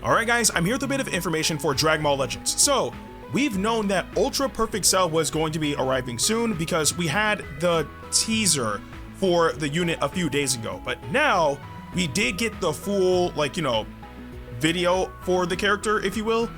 Alright guys, I'm here with a bit of information for Dragon Ball Legends. So, we've known that Ultra Perfect Cell was going to be arriving soon because we had the teaser for the unit a few days ago. But now, we did get the full, video for the character, if you will.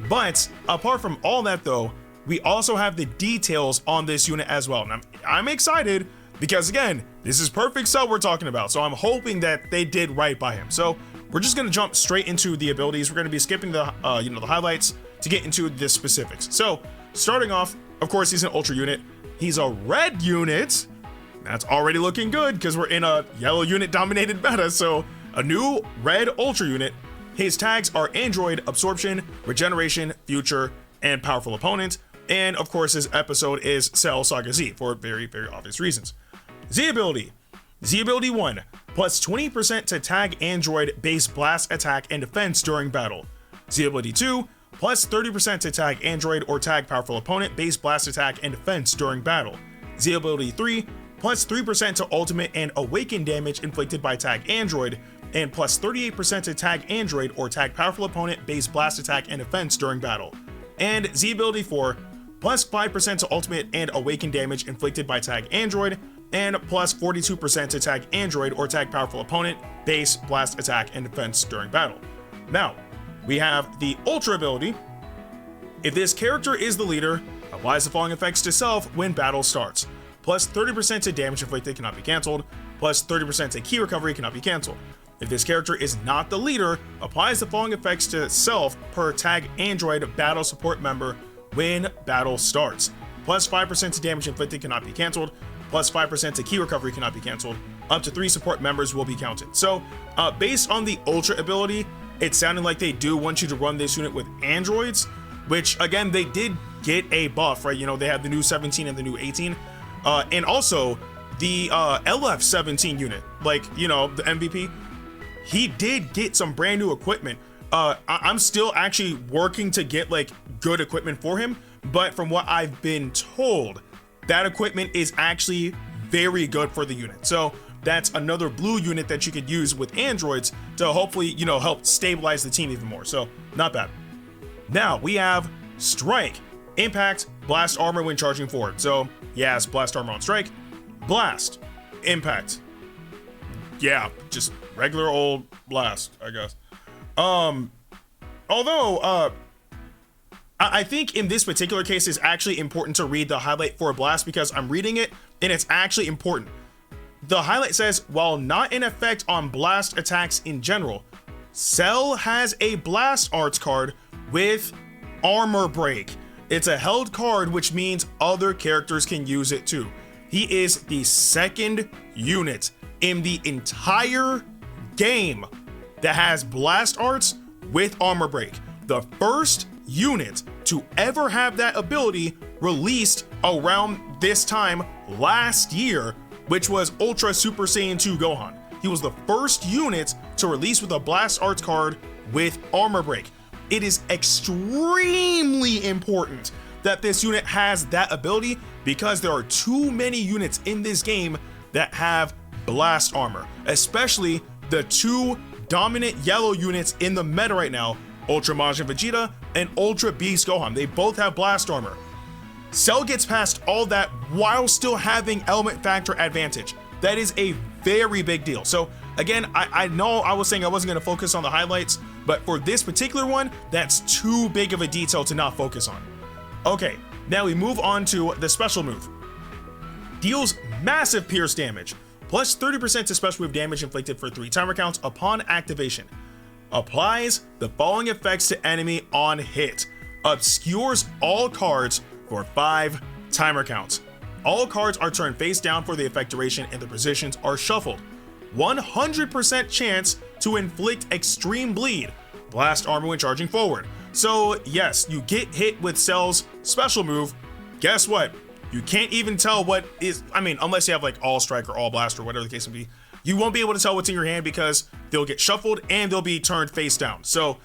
But, apart from all that though, we also have the details on this unit as well. And I'm excited because again, this is Perfect Cell we're talking about. So I'm hoping that they did right by him. So we're just gonna jump straight into the abilities. We're gonna be skipping the the highlights to get into the specifics. So starting off, of course, he's an Ultra unit. He's a red unit. That's already looking good because we're in a yellow unit dominated meta. So a new red Ultra unit. His tags are Android, Absorption, Regeneration, Future, and Powerful Opponent. And of course, his episode is Cell Saga Z for very, very obvious reasons. Z ability 1, plus 20% to tag Android base blast attack and defense during battle. Z ability 2, plus 30% to tag Android or tag powerful opponent base blast attack and defense during battle. Z ability 3, plus 3% to ultimate and awaken damage inflicted by tag Android, and plus 38% to tag Android or tag powerful opponent base blast attack and defense during battle. And Z ability 4, plus 5% to ultimate and awaken damage inflicted by tag Android, and plus 42% to tag Android or tag powerful opponent, base, blast, attack, and defense during battle. Now, we have the Ultra ability. If this character is the leader, applies the following effects to self when battle starts. Plus 30% to damage inflicted cannot be cancelled, plus 30% to key recovery cannot be cancelled. If this character is not the leader, applies the following effects to self per tag Android battle support member when battle starts. Plus 5% to damage inflicted cannot be cancelled, plus 5% to key recovery cannot be cancelled. Up to 3 support members will be counted. So, based on the Ultra ability, it sounded like they do want you to run this unit with androids, which again, they did get a buff, right? You know, they had the new 17 and the new 18. And also, the LF17 unit, the MVP, he did get some brand new equipment. I'm still actually working to get good equipment for him, but from what I've been told, that equipment is actually very good for the unit. So that's another blue unit that you could use with androids to hopefully, help stabilize the team even more. So not bad. Now we have Strike, Impact, Blast Armor when charging forward. So yes, Blast Armor on Strike, Blast, Impact. Yeah, just regular old Blast, I guess. Although, I think in this particular case, it's actually important to read the highlight for Blast because I'm reading it and it's actually important. The highlight says, while not in effect on blast attacks in general, Cell has a blast arts card with armor break. It's a held card, which means other characters can use it too. He is the second unit in the entire game that has blast arts with armor break. The first unit to ever have that ability released around this time last year, which was Ultra Super Saiyan 2 Gohan. He was the first unit to release with a blast arts card with armor break. It is extremely important that this unit has that ability because there are too many units in this game that have blast armor, especially the two dominant yellow units in the meta right now, Ultra Majin Vegeta and Ultra Beast Gohan. They both have blast armor. Cell gets past all that while still having element factor advantage. That is a very big deal. So again, I know I was saying I wasn't going to focus on the highlights, but for this particular one, that's too big of a detail to not focus on. Okay, now we move on to the special move. Deals massive pierce damage, plus 30% to special move damage inflicted for 3 timer counts upon activation. Applies the following effects to enemy on hit. Obscures all cards for 5 timer counts. All cards are turned face down for the effect duration and the positions are shuffled. 100% chance to inflict extreme bleed. Blast armor when charging forward. So yes, you get hit with Cell's special move. Guess what? You can't even tell what is, unless you have all strike or all blast or whatever the case may be, you won't be able to tell what's in your hand because they'll get shuffled and they'll be turned face down. So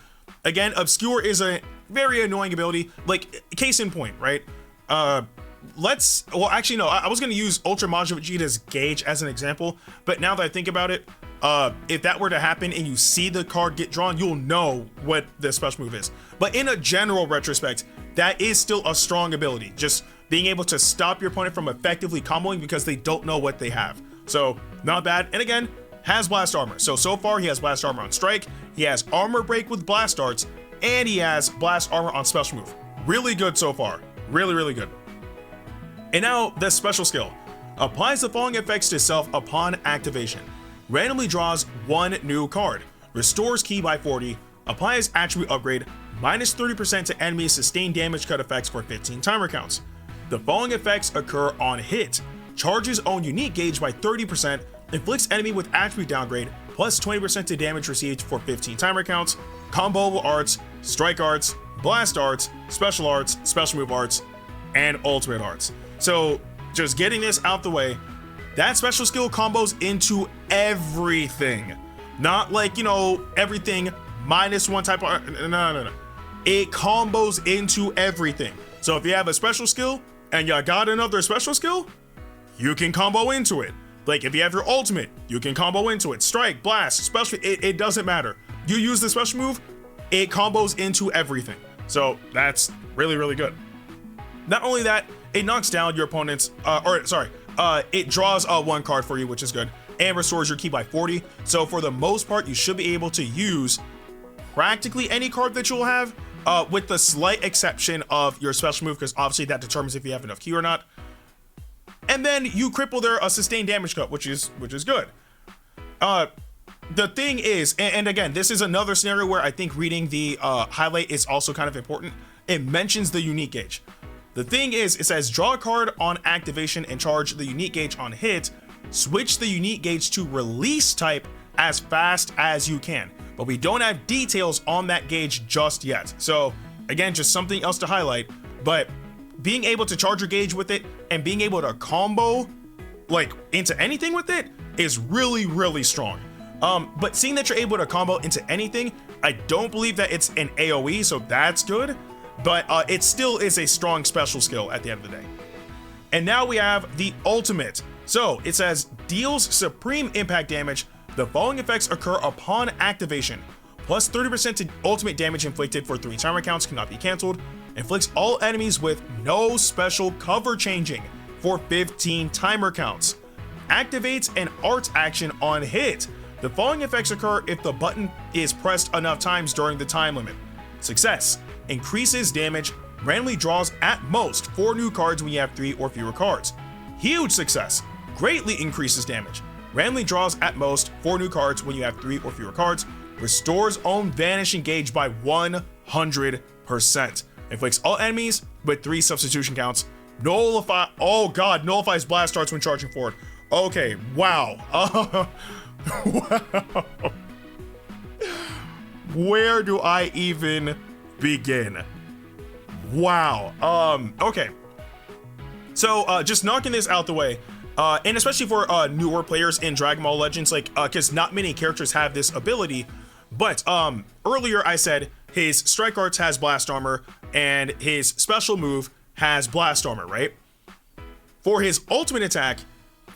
again, Obscure is a very annoying ability, case in point, right? I was gonna use Ultra Majin Vegeta's Gauge as an example, but now that I think about it, if that were to happen and you see the card get drawn, you'll know what the special move is. But in a general retrospect, that is still a strong ability. Just being able to stop your opponent from effectively comboing because they don't know what they have. So not bad. And again, has blast armor. So far he has blast armor on strike, he has armor break with blast darts, and he has blast armor on special move. Really good so far. Really, really good. And now the special skill. Applies the following effects to self upon activation. Randomly draws one new card. Restores ki by 40. Applies attribute upgrade. Minus 30% to enemies sustained damage cut effects for 15 timer counts. The following effects occur on hit. Charges own unique gauge by 30. Inflicts enemy with attribute downgrade. Plus 20% to damage received for 15 timer counts. Comboable arts. Strike arts. Blast arts. Special move arts. And ultimate arts. So just getting this out the way, that special skill combos into everything. Not like, you know, everything minus one type of, no. It combos into everything. So if you have a special skill and you got another special skill, you can combo into it. Like if you have your ultimate, you can combo into it. Strike, blast, special, it doesn't matter. You use the special move, it combos into everything. So that's really, really good. Not only that, it knocks down your opponent's, it draws one card for you, which is good, and restores your ki by 40. So for the most part, you should be able to use practically any card that you'll have, with the slight exception of your special move, because obviously that determines if you have enough ki or not. And then you cripple their sustained damage cut, which is good. The thing is, and again, this is another scenario where I think reading the highlight is also kind of important. It mentions the unique gauge. The thing is, it says draw a card on activation and charge the unique gauge on hit. Switch the unique gauge to release type as fast as you can. But we don't have details on that gauge just yet. So again, just something else to highlight. But being able to charge your gauge with it and being able to combo like into anything with it is really, really strong. But seeing that you're able to combo into anything, I don't believe that it's an AoE, so that's good. But it still is a strong special skill at the end of the day. And now we have the ultimate. So it says deals supreme impact damage. The following effects occur upon activation. Plus 30% to ultimate damage inflicted for 3 timer counts cannot be canceled. Inflicts all enemies with no special cover changing for 15 timer counts. Activates an art action on hit. The following effects occur if the button is pressed enough times during the time limit. Success. Increases damage, randomly draws at most 4 new cards when you have 3 or fewer cards. Huge success, greatly increases damage, randomly draws at most 4 new cards when you have 3 or fewer cards. Restores own vanishing gauge by 100%. Inflicts all enemies with 3 substitution counts. Nullifies blast darts when charging forward. Okay, wow. Wow. Where do I even begin? Wow. Okay. So just knocking this out the way, and especially for newer players in Dragon Ball Legends, like because not many characters have this ability. But earlier I said his strike arts has blast armor and his special move has blast armor, right? For his ultimate attack,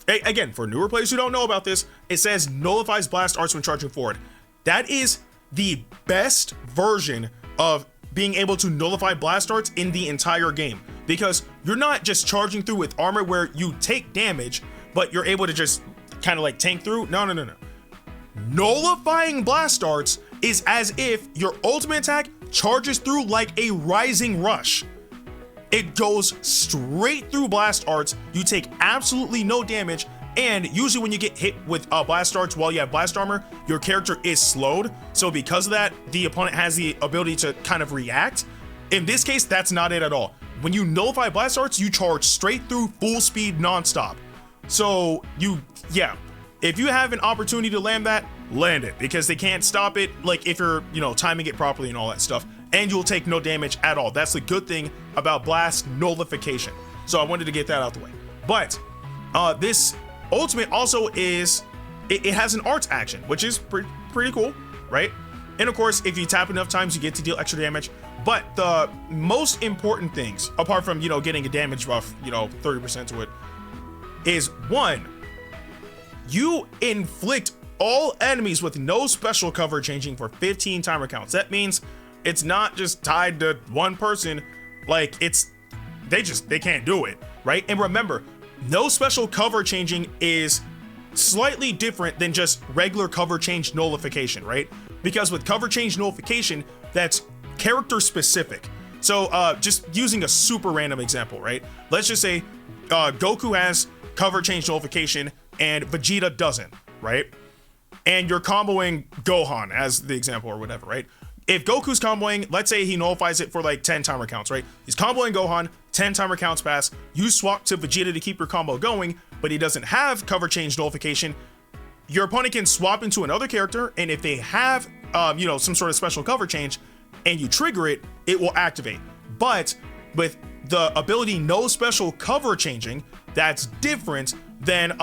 again, for newer players who don't know about this, it says nullifies blast arts when charging forward. That is the best version of being able to nullify blast arts in the entire game, because you're not just charging through with armor where you take damage, but you're able to just kind of like tank through. No. Nullifying blast arts is as if your ultimate attack charges through like a rising rush. It goes straight through blast arts. You take absolutely no damage. And usually when you get hit with blast darts while you have blast armor, your character is slowed. So because of that, the opponent has the ability to kind of react. In this case, that's not it at all. When you nullify blast darts, you charge straight through full speed nonstop. So if you have an opportunity to land that, land it, because they can't stop it. Like if you're, timing it properly and all that stuff, and you'll take no damage at all. That's the good thing about blast nullification. So I wanted to get that out the way. But this ultimate also is, it has an arts action, which is pretty cool, right? And of course, if you tap enough times, you get to deal extra damage. But the most important things, apart from, getting a damage buff, 30% to it, is 1, you inflict all enemies with no special cover changing for 15 timer counts. That means it's not just tied to one person, like they can't do it, right? And remember, no special cover changing is slightly different than just regular cover change nullification, right? Because with cover change nullification, that's character specific. So just using a super random example, right? Let's just say Goku has cover change nullification and Vegeta doesn't, right? And you're comboing Gohan as the example or whatever, right? If Goku's comboing, let's say he nullifies it for like 10 timer counts, right? He's comboing Gohan, 10 timer counts pass, you swap to Vegeta to keep your combo going, but he doesn't have cover change nullification. Your opponent can swap into another character, and if they have, some sort of special cover change, and you trigger it, it will activate. But with the ability no special cover changing, that's different than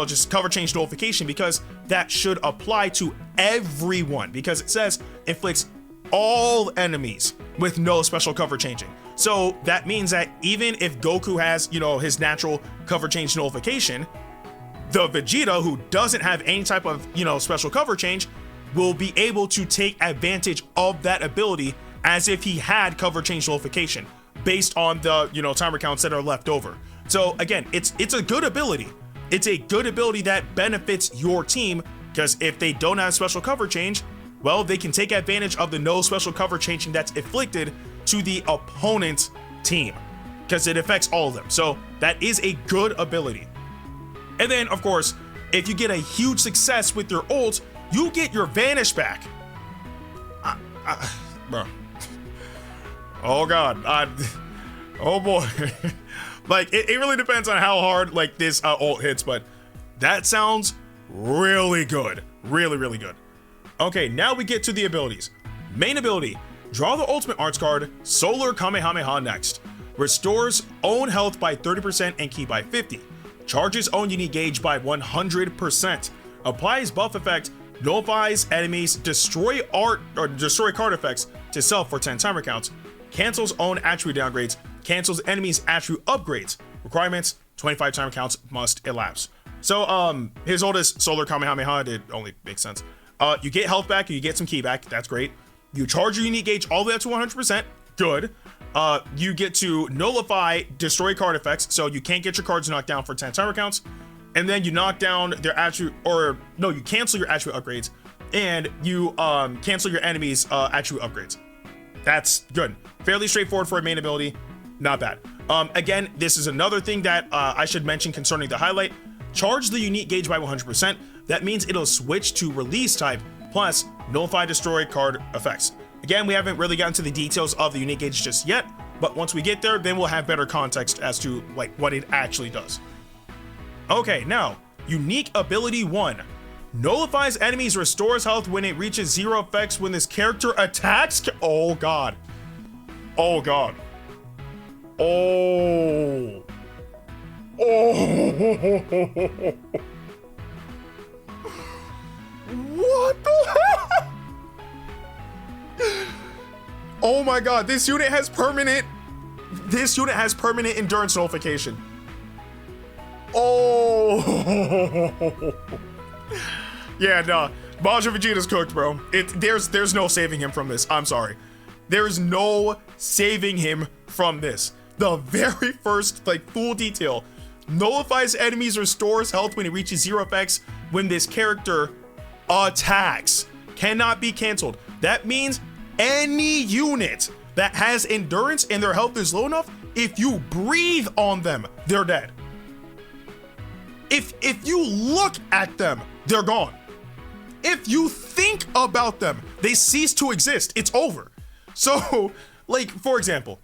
just cover change nullification, because that should apply to everyone, because it says inflicts all enemies with no special cover changing. So that means that even if Goku has, his natural cover change nullification, the Vegeta, who doesn't have any type of, special cover change, will be able to take advantage of that ability as if he had cover change nullification based on the, timer counts that are left over. So again, it's a good ability. It's a good ability that benefits your team, because if they don't have special cover change, well, they can take advantage of the no special cover changing that's inflicted to the opponent's team, because it affects all of them. So that is a good ability. And then, of course, if you get a huge success with your ult, you get your vanish back. Bro. Oh God. Oh boy. Like, it really depends on how hard like this ult hits, but that sounds really good. Really, really good. Okay, now we get to the abilities. Main ability, draw the ultimate arts card, Solar Kamehameha next. Restores own health by 30% and ki by 50. Charges own unique gauge by 100%. Applies buff effect, nullifies enemies, destroy card effects to self for 10 timer counts. Cancels own attribute downgrades, cancels enemies attribute upgrades. Requirements, 25 timer counts must elapse. So his ult is Solar Kamehameha, it only makes sense. You get health back and you get some ki back, that's great. You charge your unique gauge all the way up to 100%, good. You get to nullify destroy card effects, so you can't get your cards knocked down for 10 timer counts. And then you knock down their attribute, you cancel your attribute upgrades, and you cancel your enemies attribute upgrades. That's good. Fairly straightforward for a main ability, not bad. Again, this is another thing that I should mention concerning the highlight. Charge the unique gauge by 100%. That means it'll switch to release type, plus nullify destroy card effects. Again, we haven't really gotten to the details of the unique gauge just yet, but once we get there, then we'll have better context as to like what it actually does. Okay, now, unique ability 1. Nullifies enemies, restores health when it reaches 0 effects when this character attacks. Oh God. Oh God. Oh. Oh. What the hell? Oh my God, this unit has permanent endurance nullification. Oh. Yeah, no. Majin Vegeta's cooked, bro. There's no saving him from this. I'm sorry. There's no saving him from this. The very first, full detail. Nullifies enemies, restores health when it reaches 0 effects when this character attacks. Cannot be canceled. That means any unit that has endurance and their health is low enough, if you breathe on them, they're dead. If you look at them, they're gone. If you think about them, they cease to exist. It's over. So, for example,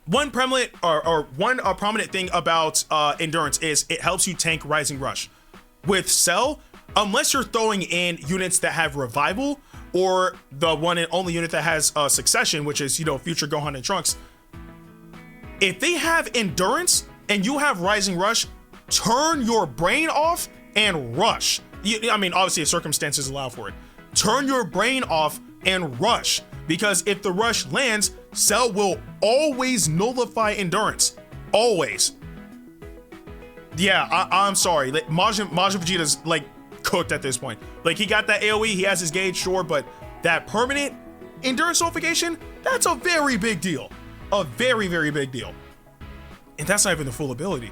one prominent thing about endurance is it helps you tank Rising Rush. With Cell, unless you're throwing in units that have revival, or the one and only unit that has succession, which is, future Gohan and Trunks, if they have endurance and you have Rising Rush, turn your brain off and rush. Obviously if circumstances allow for it. Turn your brain off and rush, because if the rush lands, Cell will always nullify endurance. Always. Yeah, I'm sorry. Majin Vegeta's cooked at this point. Like, he got that AoE, he has his gauge, sure, but that permanent endurance nullification, that's a very big deal. A very, very big deal. And that's not even the full ability.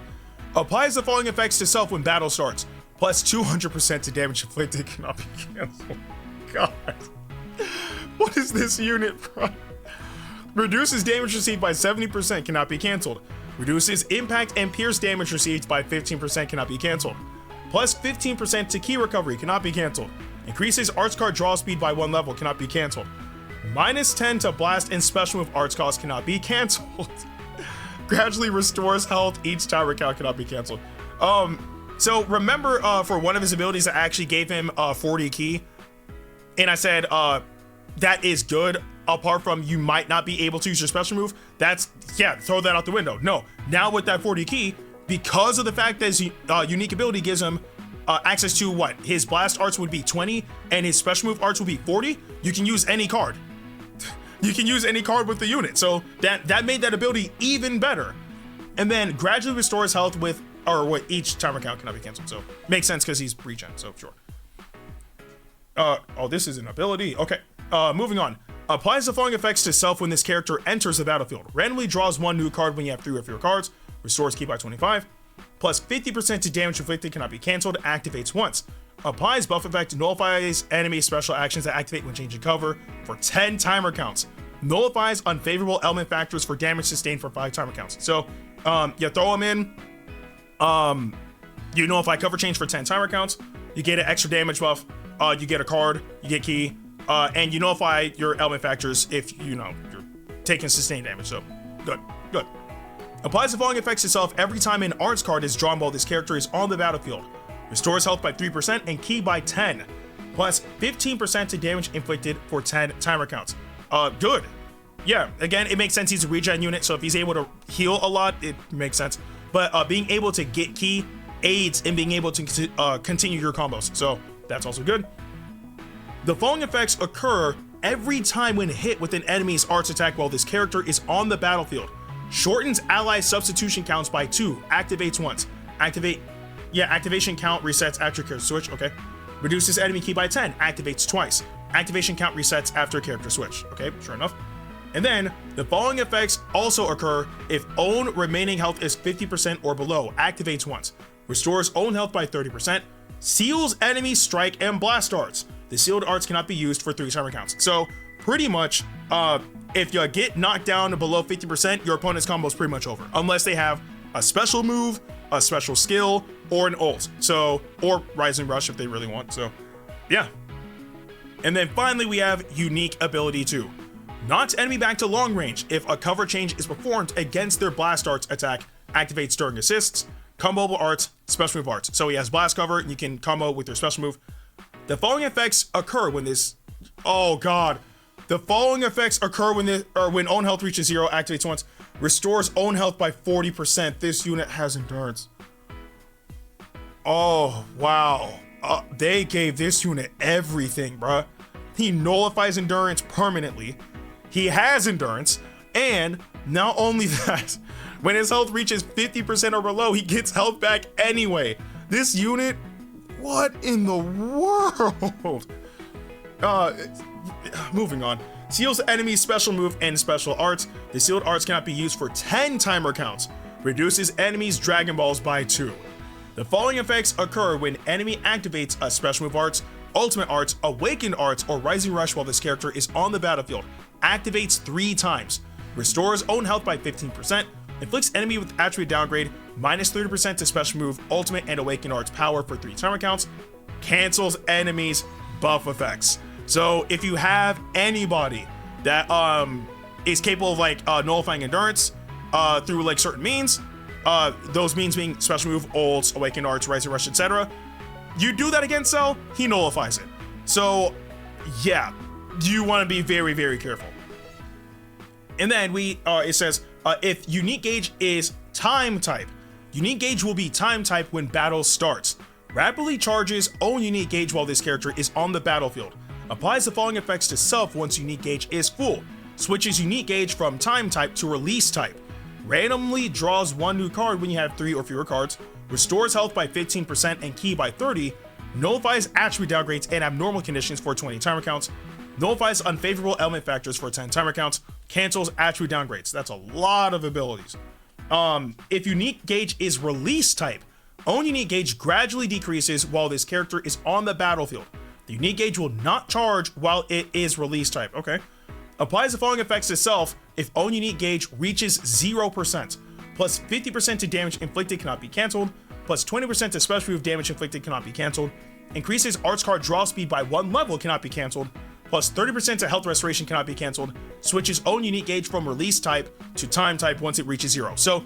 Applies the following effects to self when battle starts. Plus 200% to damage inflicted, cannot be canceled. God. What is this unit, bro? Reduces damage received by 70%, cannot be canceled. Reduces impact and pierce damage received by 15%, cannot be canceled. Plus 15% to key recovery, cannot be canceled. Increases arts card draw speed by 1 level, cannot be canceled. Minus 10 to blast and special move arts cost, cannot be canceled. Gradually restores health each timer count, cannot be canceled. So remember, for one of his abilities, I actually gave him 40 key, and I said that is good. Apart from you might not be able to use your special move, that's, yeah, throw that out the window. No, now with that 40 key, because of the fact that his unique ability gives him access to what? His blast arts would be 20 and his special move arts would be 40, you can use any card. You can use any card with the unit. So that made that ability even better. And then gradually restores health with each timer count cannot be canceled. So makes sense because he's regen, so sure. Oh, this is an ability. Okay, moving on. Applies the following effects to self when this character enters the battlefield. Randomly draws 1 new card when you have 3 or fewer cards. Restores key by 25. Plus 50% to damage inflicted, cannot be canceled. Activates once. Applies buff effect, nullifies enemy special actions that activate when changing cover for 10 timer counts. Nullifies unfavorable element factors for damage sustained for 5 timer counts. So you throw them in. You nullify cover change for 10 timer counts. You get an extra damage buff. You get a card. You get key. And you nullify your element factors if you're taking sustained damage. So good. Applies the following effects to self every time an arts card is drawn while this character is on the battlefield. Restores health by 3% and key by 10. Plus 15% to damage inflicted for 10 timer counts. Good. Yeah, again, it makes sense he's a regen unit, so if he's able to heal a lot, it makes sense. But being able to get key aids in being able to continue your combos. So that's also good. The following effects occur every time when hit with an enemy's arts attack while this character is on the battlefield. Shortens ally substitution counts by 2. Activates once. Activation count resets after character switch. Okay. Reduces enemy key by 10. Activates twice. Activation count resets after character switch. Okay, sure enough. And then the following effects also occur if own remaining health is 50% or below. Activates once. Restores own health by 30%. Seals enemy strike and blast arts. The sealed arts cannot be used for 3 timer counts. So pretty much, if you get knocked down to below 50%, your opponent's combo is pretty much over. Unless they have a special move, a special skill, or an ult. So, or Rising Rush if they really want. So, yeah. And then finally, we have unique ability 2. Knocks enemy back to long range if a cover change is performed against their blast arts attack. Activates during assists. Comboable arts, special move arts. So he has blast cover, and you can combo with your special move. The following effects occur when this. Oh god. The following effects occur when own health reaches 0, activates once, restores own health by 40%. This unit has endurance. Oh wow. They gave this unit everything, bruh. He nullifies endurance permanently. He has endurance, and not only that, when his health reaches 50% or below, he gets health back anyway. This unit. What in the world? Moving on. Seals enemy's special move and special arts. The sealed arts cannot be used for 10 timer counts. Reduces enemy's Dragon Balls by 2. The following effects occur when enemy activates a special move arts, ultimate arts, awakened arts, or rising rush while this character is on the battlefield. Activates 3 times. Restores own health by 15%. Inflicts enemy with attribute downgrade, minus 30% to special move, ultimate, and awakened arts power for 3 timer counts. Cancels enemies' buff effects. So if you have anybody that is capable of like nullifying endurance through like certain means, those means being special move, ults, awakened arts, rising rush, etc. You do that against Cell, he nullifies it. So yeah, you want to be very, very careful. And then it says, if unique gauge is time type, unique gauge will be time type when battle starts. Rapidly charges own unique gauge while this character is on the battlefield. Applies the following effects to self once unique gauge is full. Switches unique gauge from time type to release type. Randomly draws 1 new card when you have 3 or fewer cards. Restores health by 15% and key by 30. nullifies attribute downgrades and abnormal conditions for 20 timer counts, nullifies unfavorable element factors for 10 timer counts, cancels attribute downgrades. That's a lot of abilities. If unique gauge is release type, own unique gauge gradually decreases while this character is on the battlefield. The unique gauge will not charge while it is release type. Okay. Applies the following effects to self if own unique gauge reaches 0%. Plus 50% to damage inflicted cannot be cancelled. Plus 20% to special move damage inflicted cannot be cancelled. Increases arts card draw speed by 1 level cannot be cancelled. Plus 30% to health restoration cannot be cancelled. Switches own unique gauge from release type to time type once it reaches 0. So,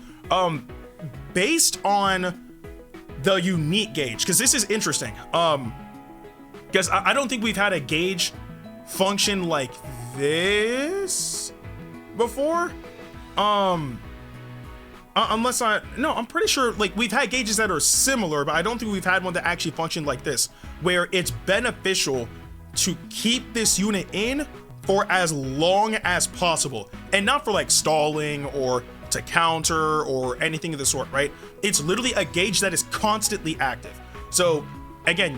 based on the unique gauge, because this is interesting, because I don't think we've had a gauge function like this before. Unless I'm pretty sure like we've had gauges that are similar, but I don't think we've had one that actually functioned like this, where it's beneficial to keep this unit in for as long as possible, and not for like stalling or to counter or anything of the sort, right? It's literally a gauge that is constantly active. So again,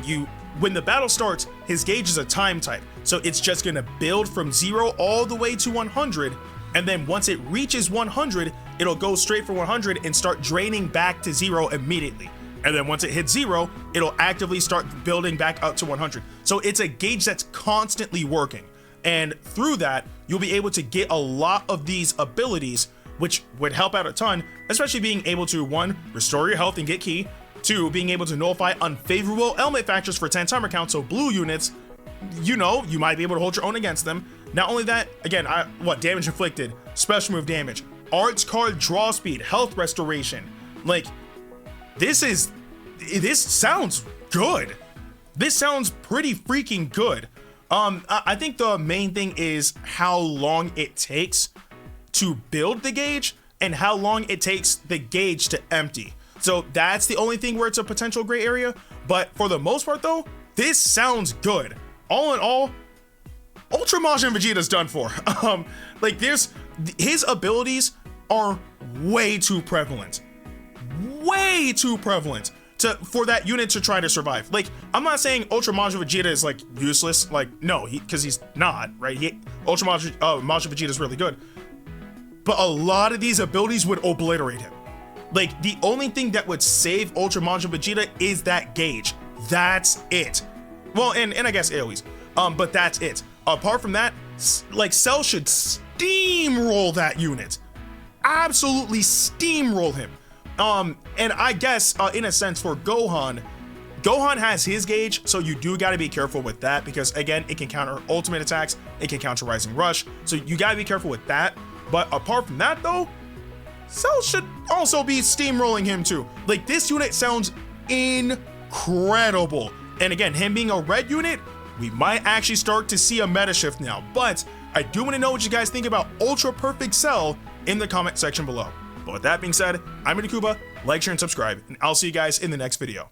when the battle starts, his gauge is a time type, so it's just gonna build from 0 all the way to 100, and then once it reaches 100, it'll go straight for 100 and start draining back to 0 immediately. And then once it hits 0, it'll actively start building back up to 100. So it's a gauge that's constantly working. And through that, you'll be able to get a lot of these abilities, which would help out a ton, especially being able to, 1, restore your health and get ki, 2, being able to nullify unfavorable element factors for 10 timer count, so blue units, you might be able to hold your own against them. Not only that, again, damage inflicted, special move damage, arts card draw speed, health restoration. Like, this sounds good. This sounds pretty freaking good. I think the main thing is how long it takes to build the gauge and how long it takes the gauge to empty. So that's the only thing where it's a potential gray area. But for the most part though, this sounds good. All in all, Ultra Majin Vegeta's done for. Like his abilities are way too prevalent. Way too prevalent for that unit to try to survive. Like, I'm not saying Ultra Majin Vegeta is like useless. Like, no, because he's not, right? Ultra Majin Vegeta is really good. But a lot of these abilities would obliterate him. Like, the only thing that would save Ultra Majin Vegeta is that gauge. That's it. Well, and I guess AoEs. But that's it. Apart from that, like, Cell should steamroll that unit. Absolutely steamroll him. And I guess, in a sense, for Gohan has his gauge, so you do gotta be careful with that, because again, it can counter ultimate attacks, it can counter Rising Rush, so you gotta be careful with that. But apart from that though, Cell should also be steamrolling him too. Like, this unit sounds incredible. And again, him being a red unit, we might actually start to see a meta shift now. But I do want to know what you guys think about Ultra Perfect Cell in the comment section below. But with that being said, I'm Ndukauba, like, share, and subscribe, and I'll see you guys in the next video.